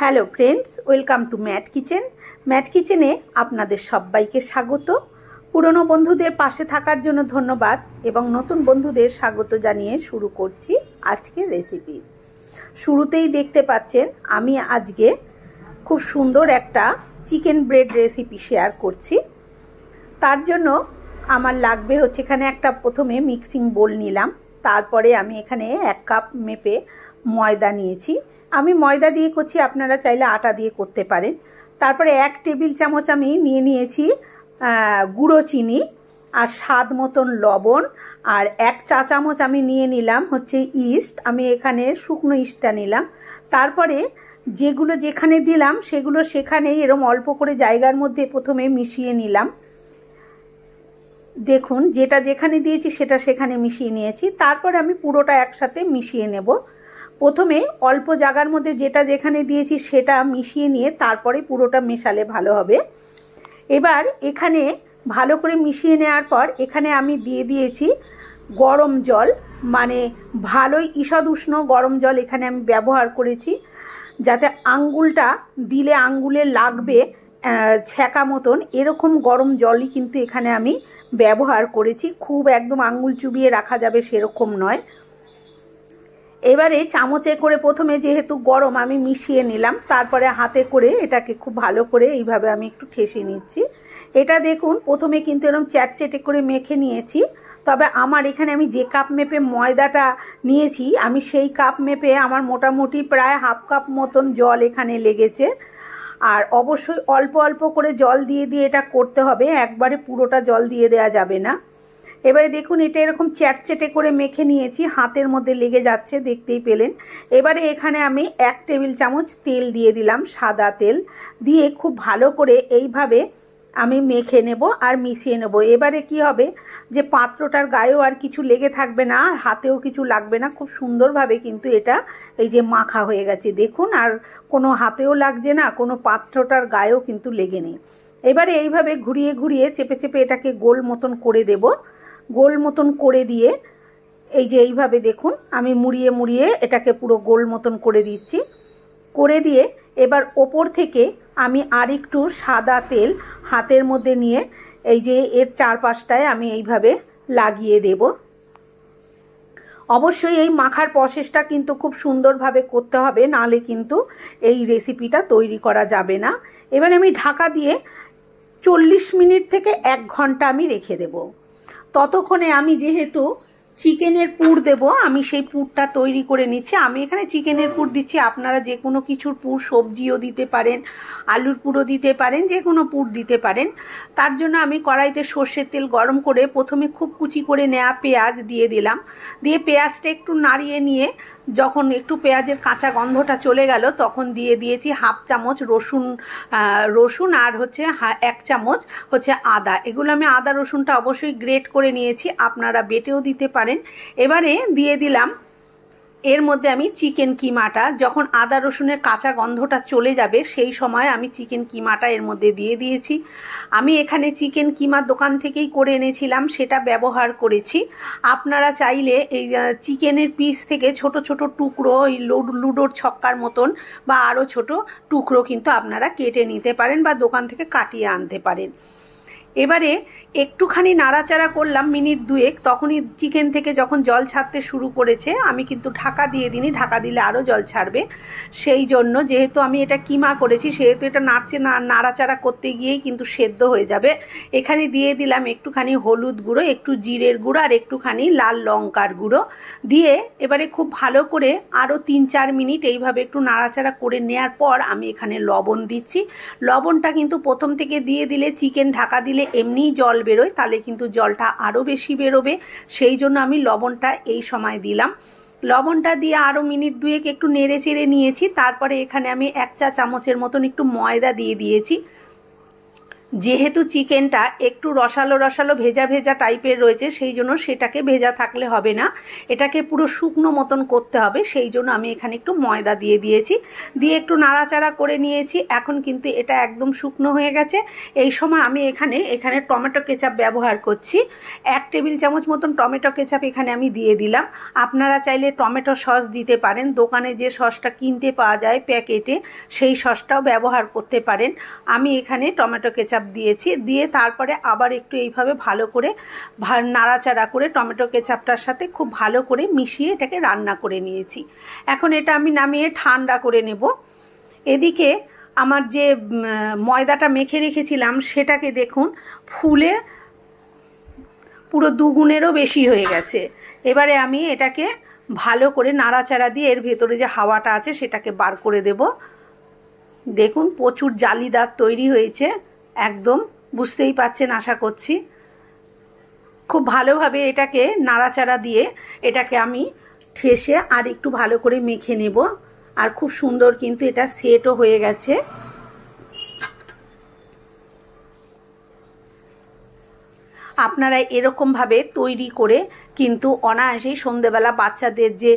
Hello friends, welcome to Matt Kitchen. Matt কিচেনে আপনাদের সবাইকে স্বাগত। পুরনো বন্ধুদের পাশে থাকার জন্য ধন্যবাদ এবং নতুন বন্ধুদের স্বাগত জানিয়ে শুরু করছি আজকের রেসিপি। শুরুতেই দেখতে পাচ্ছেন আমি আজকে খুব সুন্দর একটা চিকেন ব্রেড রেসিপি শেয়ার করছি। তার জন্য আমার লাগবে হচ্ছে এখানে একটা প্রথমে মিক্সিং বোল নিলাম, তারপরে আমি এখানে 1 কাপ মেপে ময়দা নিয়েছি। আমি ময়দা দিয়ে করছি, আপনারা চাইলে আটা দিয়ে করতে পারেন। তারপরে 1 টেবিল চামচ আমি নিয়েছি গুঁড়ো চিনি আর স্বাদ মতন লবণ, আর 1 চা চামচ আমি নিয়ে নিলাম হচ্ছে ইস্ট। আমি এখানে শুকনো ইস্টটা নিলাম। তারপরে যেগুলো যেখানে দিলাম সেগুলো সেখানেই এরকম অল্প করে জায়গার মধ্যে প্রথমে মিশিয়ে নিলাম। দেখুন, যেটা যেখানে দিয়েছি সেটা সেখানে মিশিয়ে নিয়েছি। তারপরে আমি পুরোটা একসাথে মিশিয়ে নেব। প্রথমে অল্প জায়গার মধ্যে যেটা যেখানে দিয়েছি সেটা মিশিয়ে নিয়ে তারপরে পুরোটা মেশালে ভালো হবে। এবার এখানে ভালো করে মিশিয়ে নেওয়ার পর এখানে আমি দিয়ে দিয়েছি গরম জল, মানে ভালোই ঈষৎ উষ্ণ গরম জল এখানে আমি ব্যবহার করেছি, যাতে আঙ্গুলটা দিলে আঙ্গুলে লাগবে ছ্যাঁকা মতন এরকম গরম জলই কিন্তু এখানে আমি ব্যবহার করেছি। খুব একদম আঙ্গুল চুবিয়ে রাখা যাবে সেরকম নয়। এবারে চামচে করে প্রথমে যেহেতু গরম আমি মিশিয়ে নিলাম, তারপরে হাতে করে এটাকে খুব ভালো করে এইভাবে আমি একটু ঠেসে নিচ্ছি। এটা দেখুন প্রথমে কিন্তু এরকম চ্যাটচেটে করে মেখে নিয়েছি, তবে আমার এখানে আমি যে কাপ মেপে ময়দাটা নিয়েছি আমি সেই কাপ মেপে আমার মোটামুটি প্রায় 1/2 কাপ মতন জল এখানে লেগেছে। আর অবশ্যই অল্প অল্প করে জল দিয়ে দিয়ে এটা করতে হবে, একবারে পুরোটা জল দিয়ে দেওয়া যাবে না। এবারে দেখুন এটা এরকম চ্যাটচেটে করে মেখে নিয়েছি, হাতের মধ্যে লেগে যাচ্ছে, দেখতেই পেলেন। এবারে এখানে আমি 1 টেবিল চামচ তেল দিয়ে দিলাম, সাদা তেল দিয়ে খুব ভালো করে এইভাবে আমি মেখে নেব আর মিশিয়ে নেব। এবারে কি হবে যে পাত্রটার গায়েও আর কিছু লেগে থাকবে না, আর হাতেও কিছু লাগবে না। খুব সুন্দরভাবে কিন্তু এটা এই যে মাখা হয়ে গেছে দেখুন, আর কোনো হাতেও লাগছে না, কোনো পাত্রটার গায়েও কিন্তু লেগে নেই। এবারে এইভাবে ঘুরিয়ে ঘুরিয়ে চেপে চেপে এটাকে গোল মতন করে দেব। গোল মতন করে দিয়ে এই যে এইভাবে দেখুন আমি মুড়িয়ে মুড়িয়ে এটাকে পুরো গোল মতন করে দিচ্ছি। করে দিয়ে এবার ওপর থেকে আমি আর একটু সাদা তেল হাতের মধ্যে নিয়ে এই যে এর চারপাশটায় আমি এইভাবে লাগিয়ে দেব। অবশ্যই এই মাখার প্রসেসটা কিন্তু খুব সুন্দরভাবে করতে হবে, নাহলে কিন্তু এই রেসিপিটা তৈরি করা যাবে না। এবার আমি ঢাকা দিয়ে 40 মিনিট থেকে 1 ঘন্টা আমি রেখে দেব। ততক্ষণে আমি যেহেতু চিকেনের পুর দেব, আমি সেই পুরটা তৈরি করে নিচ্ছি। আমি এখানে চিকেনের পুর দিচ্ছি, আপনারা যে কোনো কিছুর পুর, সবজিও দিতে পারেন, আলুর পুরও দিতে পারেন, যে কোনো পুর দিতে পারেন। তার জন্য আমি কড়াইতে সর্ষের তেল গরম করে প্রথমে খুব কুচি করে নেওয়া পেঁয়াজ দিয়ে দিলাম। দিয়ে পেঁয়াজটা একটু নাড়িয়ে নিয়ে যখন একটু পেঁয়াজের কাঁচা গন্ধটা চলে গেল তখন দিয়ে দিয়েছি 1/2 চামচ রসুন আর হচ্ছে 1 চামচ হচ্ছে আদা। এগুলো আমি আদা রসুনটা অবশ্যই গ্রেট করে নিয়েছি, আপনারা বেটেও দিতে পারেন। এবারে দিয়ে দিলাম এর মধ্যে আমি চিকেন কিমাটা, যখন আদা রসুনের কাঁচা গন্ধটা চলে যাবে সেই সময় আমি চিকেন কিমাটা এর মধ্যে দিয়ে দিয়েছি। আমি এখানে চিকেন কিমা দোকান থেকেই করে এনেছিলাম, সেটা ব্যবহার করেছি। আপনারা চাইলে এই চিকেনের পিস থেকে ছোট ছোট টুকরো, ওই লুডোর ছক্কার মতন বা আরও ছোট টুকরো কিন্তু আপনারা কেটে নিতে পারেন বা দোকান থেকে কাটিয়ে আনতে পারেন। এবারে একটুখানি নাড়াচাড়া করলাম মিনিট 2, তখনই চিকেন থেকে যখন জল ছাড়তে শুরু করেছে, আমি কিন্তু ঢাকা দিয়ে দিইনি, ঢাকা দিলে আরও জল ছাড়বে। সেই জন্য যেহেতু আমি এটা কিমা করেছি সেহেতু এটা নাড়াচাড়া করতে গিয়েই কিন্তু সেদ্ধ হয়ে যাবে। এখানে দিয়ে দিলাম একটুখানি হলুদ গুঁড়ো, একটু জিরের গুঁড়ো আর একটুখানি লাল লঙ্কার গুঁড়ো দিয়ে এবারে খুব ভালো করে আরও 3-4 মিনিট এইভাবে একটু নাড়াচাড়া করে নেওয়ার পর আমি এখানে লবণ দিচ্ছি। লবণটা কিন্তু প্রথম থেকে দিয়ে দিলে চিকেন ঢাকা দিলে এমনিই জল বেরোয়, তাহলে কিন্তু জলটা আরও বেশি বেরোবে, সেই জন্য আমি লবণটা এই সময় দিলাম। লবণটা দিয়ে আরও মিনিট 2 একটু নেড়ে চেড়ে নিয়েছি। তারপরে এখানে আমি 1 চা চামচের মতন একটু ময়দা দিয়ে দিয়েছি। যেহেতু চিকেনটা একটু রসালো রসালো ভেজা ভেজা টাইপের রয়েছে, সেই জন্য সেটাকে ভেজা থাকলে হবে না, এটাকে পুরো শুকনো মতন করতে হবে। সেই জন্য আমি এখানে একটু ময়দা দিয়ে দিয়েছি, দিয়ে একটু নাড়াচাড়া করে নিয়েছি। এখন কিন্তু এটা একদম শুকনো হয়ে গেছে। এই সময় আমি এখানে টমেটো কেচাপ ব্যবহার করছি। 1 টেবিল চামচ মতন টমেটো কেচাপ এখানে আমি দিয়ে দিলাম। আপনারা চাইলে টমেটো সস দিতে পারেন, দোকানে যে সসটা কিনতে পাওয়া যায় প্যাকেটে সেই সসটাও ব্যবহার করতে পারেন। আমি এখানে টমেটো কেচাপ দিয়েছি, দিয়ে তারপরে আবার একটু এইভাবে ভালো করে নাড়াচাড়া করে টমেটো কেচাপটার সাথে খুব ভালো করে মিশিয়ে এটাকে রান্না করে নিয়েছি। এখন এটা আমি নামিয়ে ঠান্ডা করে নেব। এদিকে আমার যে ময়দাটা মেখে রেখেছিলাম সেটাকে দেখুন ফুলে পুরো 2 গুণেরও বেশি হয়ে গেছে। এবারে আমি এটাকে ভালো করে নাড়াচাড়া দিয়ে এর ভেতরে যে হাওয়াটা আছে সেটাকে বার করে দেব। দেখুন প্রচুর জালিদার তৈরি হয়েছে, একদম বুঝতেই পাচ্ছেন আশা করছি। খুব ভালোভাবে এটাকে নাড়াচাড়া দিয়ে এটাকে আমি ঠেসে আর একটু ভালো করে মেখে নেব। আর খুব সুন্দর কিন্তু এটা সেটও হয়ে গেছে। আপনারা এরকমভাবে তৈরি করে কিন্তু অনায়াসেই সন্ধেবেলা বাচ্চাদের যে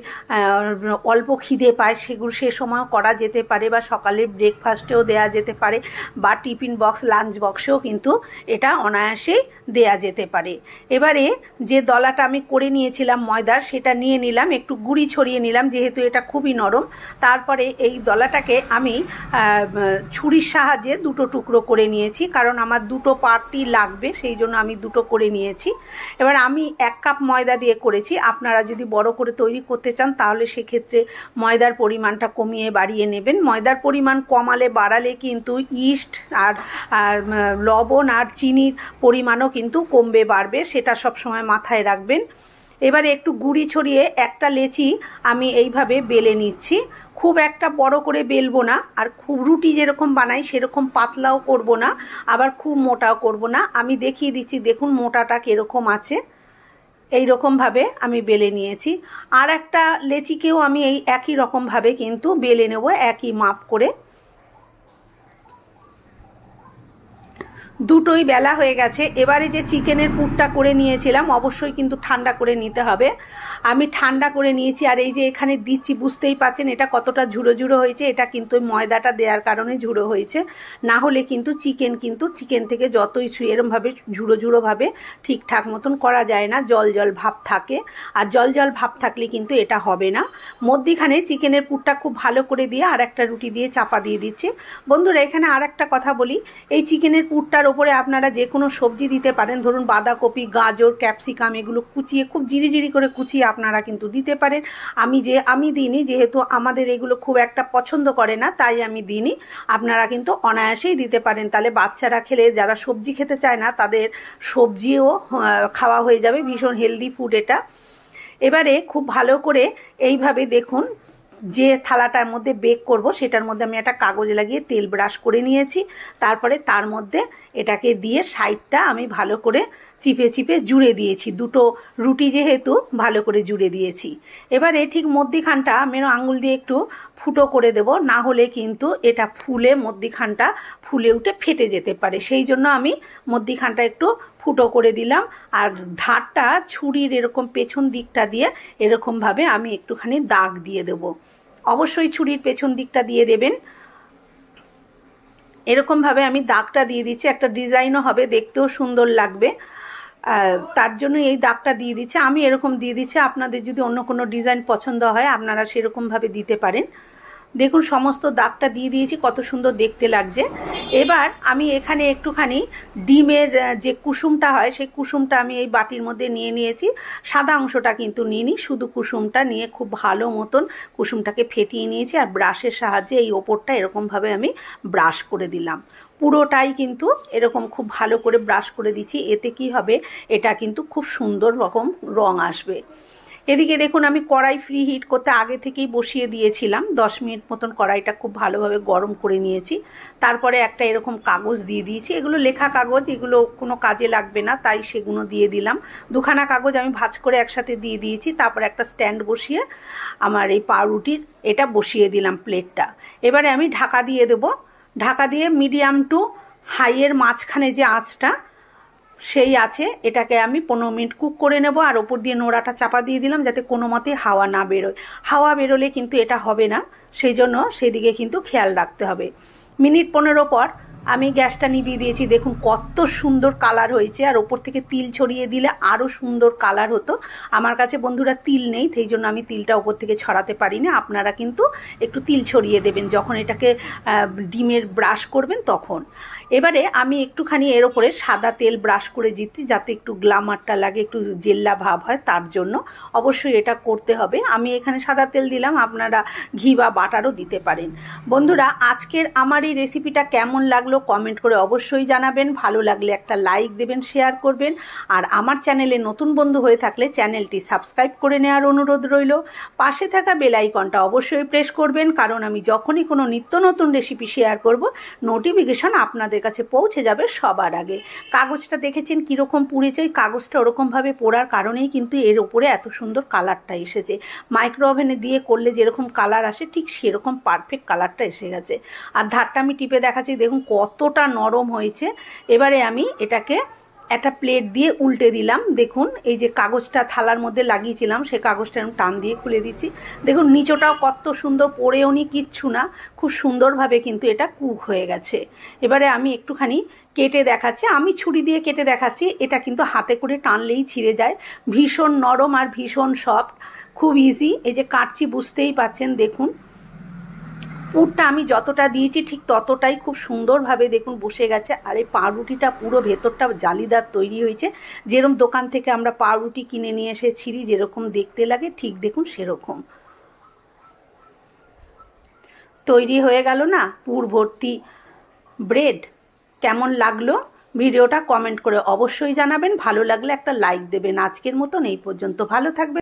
অল্প খিদে পায় সেগুলো সে সময় করা যেতে পারে, বা সকালের ব্রেকফাস্টেও দেয়া যেতে পারে, বা টিফিন বক্স লাঞ্চ বক্সেও কিন্তু এটা অনায়াসেই দেয়া যেতে পারে। এবারে যে দলাটা আমি করে নিয়েছিলাম ময়দার, সেটা নিয়ে নিলাম, একটু গুঁড়ি ছড়িয়ে নিলাম যেহেতু এটা খুবই নরম। তারপরে এই দলাটাকে আমি ছুরির সাহায্যে 2টো টুকরো করে নিয়েছি, কারণ আমার 2টো পার্টই লাগবে, সেই জন্য আমি 2টো করে নিয়েছি। এবার আমি 1 কাপ ময়দা দিয়ে করেছি। আপনারা যদি বড় করে তৈরি করতে চান তাহলে সেক্ষেত্রে ময়দার পরিমাণটা কমিয়ে বাড়িয়ে নেবেন। ময়দার পরিমাণ কমালে বাড়ালে কিন্তু ইস্ট আর লবণ আর চিনির পরিমাণও কিন্তু কমবে বাড়বে, সেটা সবসময় মাথায় রাখবেন। এবারে একটু গুঁড়ি ছড়িয়ে একটা লেচি আমি এইভাবে বেলে নিচ্ছি। খুব একটা বড় করে বেলবো না, আর খুব রুটি যেরকম বানাই সেরকম পাতলাও করব না, আবার খুব মোটাও করব না। আমি দেখিয়ে দিচ্ছি, দেখুন মোটাটা কীরকম আছে। এই রকমভাবে আমি বেলে নিয়েছি। আর একটা লেচিকেও আমি এই একই রকমভাবে কিন্তু বেলে নেব, একই মাপ করে। দুটোই বেলা হয়ে গেছে। এবারে যে চিকেনের পুরটা করে নিয়েছিলাম অবশ্যই কিন্তু ঠান্ডা করে নিতে হবে। আমি ঠান্ডা করে নিয়েছি, আর এই যে এখানে দিচ্ছি বুঝতেই পাচ্ছেন এটা কতটা ঝুড়ো ঝুড়ো হয়েছে। এটা কিন্তু ওই ময়দাটা দেওয়ার কারণে ঝুড়ো হয়েছে, না হলে কিন্তু চিকেন থেকে যতই এরমভাবে ঝুড়ো ঝুড়োভাবে ঠিকঠাক মতন করা যায় না, জল জল ভাব থাকে। আর জল জল ভাব থাকলে কিন্তু এটা হবে না। মধ্যিখানে চিকেনের পুরটা খুব ভালো করে দিয়ে আর একটা রুটি দিয়ে চাপা দিয়ে দিচ্ছি। বন্ধুরা এখানে আর একটা কথা বলি, এই চিকেনের পুরটার ওপরে আপনারা যে কোনো সবজি দিতে পারেন, ধরুন বাঁধাকপি, গাজর, ক্যাপসিকাম, এগুলো কুচিয়ে খুব জিরি করে কুচিয়ে আপনারা কিন্তু দিতে পারেন। আমি দিইনি, যেহেতু আমাদের এগুলো খুব একটা পছন্দ করে না তাই আমি দিইনি। আপনারা কিন্তু অনায়াসেই দিতে পারেন, তাহলে বাচ্চারা খেলে, যারা সবজি খেতে চায় না তাদের সবজিও খাওয়া হয়ে যাবে। ভীষণ হেলদি ফুড এটা। এবারে খুব ভালো করে এইভাবে দেখুন, যে থালাটার মধ্যে বেক করব সেটার মধ্যে আমি একটা কাগজ লাগিয়ে তেল ব্রাশ করে নিয়েছি। তারপরে তার মধ্যে এটাকে দিয়ে সাইডটা আমি ভালো করে চিপে চিপে জুড়ে দিয়েছি। 2টো রুটি যেহেতু ভালো করে জুড়ে দিয়েছি। এবারে ঠিক মধ্যিখানটা আমি আঙুল দিয়ে একটু ফুটো করে দেব, না হলে কিন্তু এটা ফুলে মধ্যিখানটা ফুলে উঠে ফেটে যেতে পারে। সেই জন্য আমি মধ্যিখানটা একটু ফুটো করে দিলাম। আর ধারটা ছুরির এরকম পেছন দিকটা দিয়ে এরকমভাবে আমি একটুখানি দাগ দিয়ে দেব। অবশ্যই ছুরির পেছন দিকটা দিয়ে দেবেন। এরকমভাবে আমি দাগটা দিয়ে দিচ্ছি, একটা ডিজাইনও হবে, দেখতেও সুন্দর লাগবে, তার জন্য এই দাগটা দিয়ে দিচ্ছি। আমি এরকম দিয়ে দিচ্ছি, আপনাদের যদি অন্য কোনো ডিজাইন পছন্দ হয় আপনারা সেরকমভাবে দিতে পারেন। দেখুন সমস্ত দাগটা দিয়ে দিয়েছি, কত সুন্দর দেখতে লাগছে। এবার আমি এখানে একটুখানি ডিমের যে কুসুমটা হয় সেই কুসুমটা আমি এই বাটির মধ্যে নিয়ে নিয়েছি। সাদা অংশটা কিন্তু নিইনি, শুধু কুসুমটা নিয়ে খুব ভালো মতন কুসুমটাকে ফেটিয়ে নিয়েছি, আর ব্রাশের সাহায্যে এই ওপরটা এরকমভাবে আমি ব্রাশ করে দিলাম। পুরোটাই কিন্তু এরকম খুব ভালো করে ব্রাশ করে দিচ্ছি। এতে কি হবে, এটা কিন্তু খুব সুন্দর রকম রং আসবে। এদিকে দেখুন আমি কড়াই ফ্রি হিট করতে আগে থেকেই বসিয়ে দিয়েছিলাম। 10 মিনিট মতন কড়াইটা খুব ভালোভাবে গরম করে নিয়েছি। তারপরে একটা এরকম কাগজ দিয়ে দিয়েছি, এগুলো লেখা কাগজ, এগুলো কোনো কাজে লাগবে না তাই সেগুলো দিয়ে দিলাম। 2খানা কাগজ আমি ভাঁজ করে একসাথে দিয়ে দিয়েছি। তারপরে একটা স্ট্যান্ড বসিয়ে আমার এই পাউরুটির এটা বসিয়ে দিলাম প্লেটটা। এবারে আমি ঢাকা দিয়ে দেব। ঢাকা দিয়ে মিডিয়াম টু হাইয়ের মাঝখানে যে আঁচটা সেই আছে, এটাকে আমি 15 মিনিট কুক করে নেব। আর ওপর দিয়ে নোড়াটা চাপা দিয়ে দিলাম যাতে কোনো মতে হাওয়া না বেরোয়। হাওয়া বেরোলে কিন্তু এটা হবে না, সেই জন্য সেদিকে কিন্তু খেয়াল রাখতে হবে। মিনিট 15 পর আমি গ্যাসটা নিভিয়ে দিয়েছি। দেখুন কত সুন্দর কালার হয়েছে। আর ওপর থেকে তিল ছড়িয়ে দিলে আরও সুন্দর কালার হতো। আমার কাছে বন্ধুরা তিল নেই, সেই জন্য আমি তিলটা ওপর থেকে ছড়াতে পারি না। আপনারা কিন্তু একটু তিল ছড়িয়ে দেবেন যখন এটাকে ডিমের ব্রাশ করবেন তখন। এবারে আমি একটুখানি এর ওপরে সাদা তেল ব্রাশ করে দিচ্ছি যাতে একটু গ্লামারটা লাগে, একটু জেল্লা ভাব হয়, তার জন্য অবশ্যই এটা করতে হবে। আমি এখানে সাদা তেল দিলাম, আপনারা ঘি বা বাটারও দিতে পারেন। বন্ধুরা আজকের আমার এই রেসিপিটা কেমন লাগলো কমেন্ট করে অবশ্যই জানাবেন। ভালো লাগলে একটা লাইক দেবেন, শেয়ার করবেন। আর আমার চ্যানেলে নতুন বন্ধু হয়ে থাকলে চ্যানেলটি সাবস্ক্রাইব করে নেওয়ার অনুরোধ রইল। পাশে থাকা বেল আইকনটা অবশ্যই প্রেস করবেন, কারণ আমি যখনই কোনো নিত্য নতুন রেসিপি শেয়ার করব নোটিফিকেশন আপনাদের কাছে পৌঁছে যাবে সবার আগে। কাগজটা দেখেছেন কীরকম পুড়েছে? ওই কাগজটা ওরকমভাবে পোড়ার কারণেই কিন্তু এর ওপরে এত সুন্দর কালারটা এসেছে। মাইক্রো ওভেনে দিয়ে করলে যেরকম কালার আসে ঠিক সেরকম পারফেক্ট কালারটা এসে গেছে। আর ধারটা আমি টিপে দেখাচ্ছি, দেখুন কতটা নরম হয়েছে। এবারে আমি এটাকে একটা প্লেট দিয়ে উল্টে দিলাম। দেখুন এই যে কাগজটা থালার মধ্যে লাগিয়েছিলাম সে কাগজটা আমি টান দিয়ে খুলে দিচ্ছি। দেখুন নিচটাও কত সুন্দর, পড়েও নি কিচ্ছু না, খুব সুন্দরভাবে কিন্তু এটা কুক হয়ে গেছে। এবারে আমি একটুখানি কেটে দেখাচ্ছি, আমি ছুরি দিয়ে কেটে দেখাচ্ছি। এটা কিন্তু হাতে করে টানলেই ছিঁড়ে যায়, ভীষণ নরম আর ভীষণ সফট, খুব ইজি। এই যে কাটছি বুঝতেই পাচ্ছেন, দেখুন পুরটা আমি যতটা দিয়েছি ঠিক ততটাই খুব সুন্দরভাবে দেখুন বসে গেছে। আর এই পাউরুটিটা পুরো ভেতরটা জালিদার তৈরি হয়েছে, যেরকম দোকান থেকে আমরা পাউরুটি কিনে নিয়ে এসে ছিঁড়ি যেরকম দেখতে লাগে ঠিক দেখুন সেরকম তৈরি হয়ে গেল না পুর ভর্তি ব্রেড। কেমন লাগলো ভিডিওটা কমেন্ট করে অবশ্যই জানাবেন। ভালো লাগলে একটা লাইক দেবেন। আজকের মতন এই পর্যন্ত, ভালো থাকবেন।